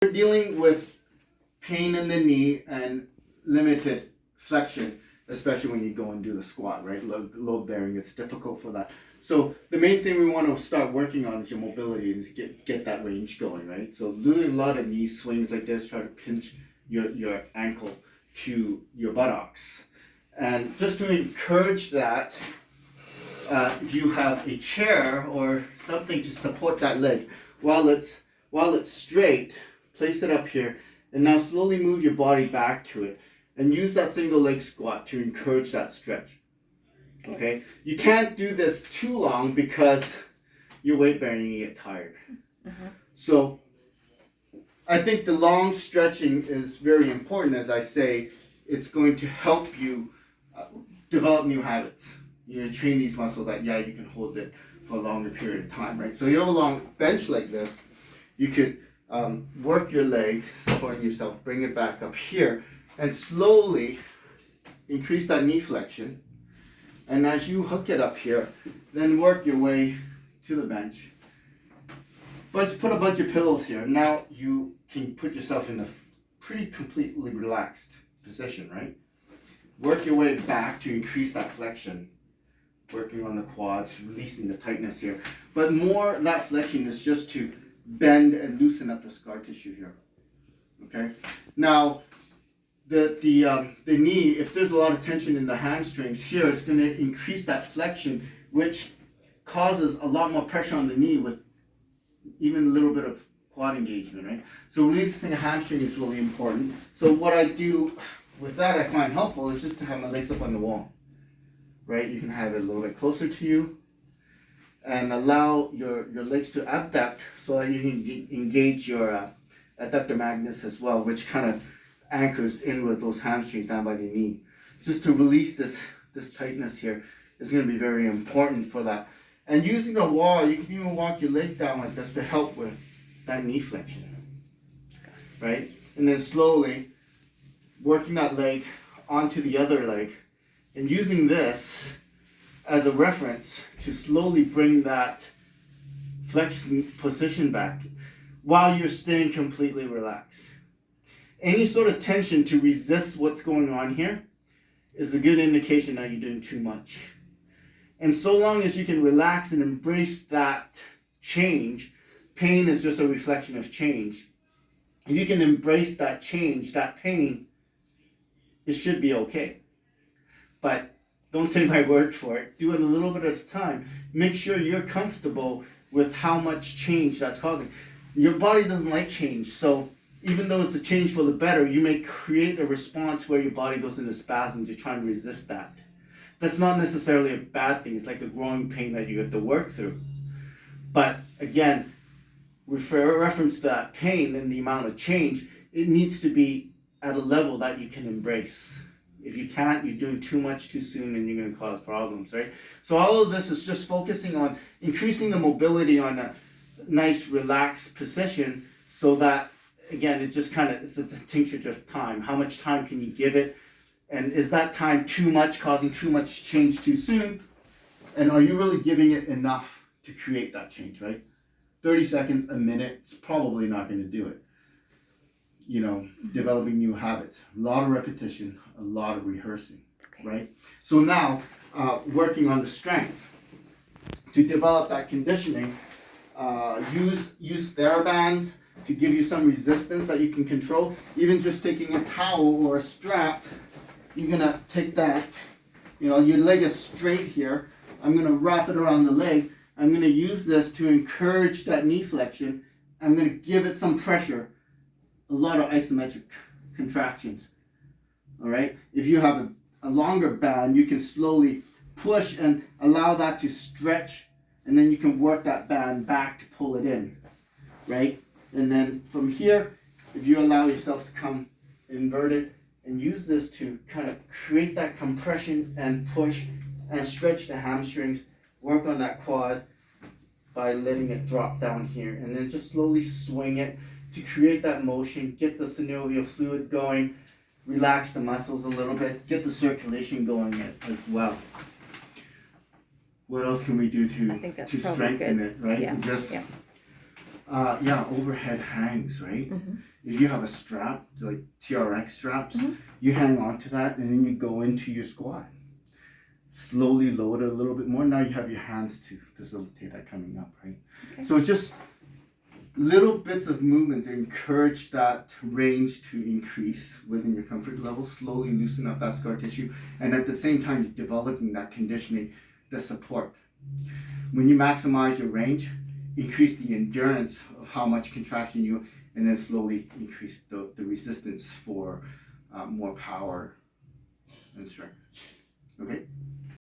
we're dealing with pain in the knee and limited flexion, especially when you go and do the squat, right? Load bearing, it's difficult for that. So the main thing we want to start working on is your mobility, is get that range going, right? So do a lot of knee swings like this, try to pinch your ankle to your buttocks. And just to encourage that, if you have a chair or something to support that leg, while it's straight, place it up here, and now slowly move your body back to it, and use that single leg squat to encourage that stretch. Okay? You can't do this too long because your weight bearing, you get tired. So I think the long stretching is very important. As I say, it's going to help you develop new habits. You know, train these muscles that you can hold it for a longer period of time, right? So you have a long bench like this, you could work your leg, supporting yourself, bring it back up here, and slowly increase that knee flexion. And as you hook it up here, then work your way to the bench. But put a bunch of pillows here. Now you can put yourself in a pretty completely relaxed position, right? Work your way back to increase that flexion. Working on the quads, releasing the tightness here. But more that flexion is just to bend and loosen up the scar tissue here. Okay? Now, the knee, if there's a lot of tension in the hamstrings here, it's going to increase that flexion, which causes a lot more pressure on the knee with even a little bit of quad engagement, right? So releasing a hamstring is really important. So what I do with that, I find helpful, is just to have my legs up on the wall, right? You can have it a little bit closer to you and allow your legs to abduct so that you can engage your adductor magnus as well, which kind of anchors in with those hamstrings down by the knee. Just to release this tightness here is going to be very important for that. And using the wall, you can even walk your leg down like this to help with that knee flexion, right? And then slowly working that leg onto the other leg and using this as a reference to slowly bring that flexed position back while you're staying completely relaxed. Any sort of tension to resist what's going on here is a good indication that you're doing too much. And so long as you can relax and embrace that change, pain is just a reflection of change. If you can embrace that change, that pain, it should be okay. But don't take my word for it. Do it a little bit at a time. Make sure you're comfortable with how much change that's causing. Your body doesn't like change, so even though it's a change for the better, you may create a response where your body goes into spasm to try and resist that. That's not necessarily a bad thing. It's like a growing pain that you have to work through. But again, with reference to that pain and the amount of change, it needs to be at a level that you can embrace. If you can't, you're doing too much too soon and you're going to cause problems, right? So all of this is just focusing on increasing the mobility on a nice relaxed position so that, again, it just kind of, it's a tincture of time. How much time can you give it? And is that time too much, causing too much change too soon? And are you really giving it enough to create that change, right? 30 seconds, a minute, it's probably not going to do it. You know, developing new habits, a lot of repetition, a lot of rehearsing, right? So now, working on the strength. To develop that conditioning, use TheraBands to give you some resistance that you can control. Even just taking a towel or a strap, you're gonna take that, you know, your leg is straight here. I'm gonna wrap it around the leg. I'm gonna use this to encourage that knee flexion. I'm gonna give it some pressure, a lot of isometric contractions. All right. If you have a longer band, you can slowly push and allow that to stretch, and then you can work that band back to pull it in, right? And then from here, if you allow yourself to come inverted and use this to kind of create that compression and push and stretch the hamstrings, work on that quad by letting it drop down here, and then just slowly swing it to create that motion, get the synovial fluid going, relax the muscles a little bit, get the circulation going as well. What else can we do to strengthen it, right? Yeah. Just Yeah. Overhead hangs, right? Mm-hmm. If you have a strap, like TRX straps, Mhm. you hang on to that and then you go into your squat. Slowly load it a little bit more. Now you have your hands to facilitate that coming up, right? Okay. So it's just little bits of movement to encourage that range to increase within your comfort level, slowly loosen up that scar tissue, and at the same time developing that conditioning, the support. When you maximize your range, increase the endurance of how much contraction you, and then slowly increase the resistance for more power and strength. Okay?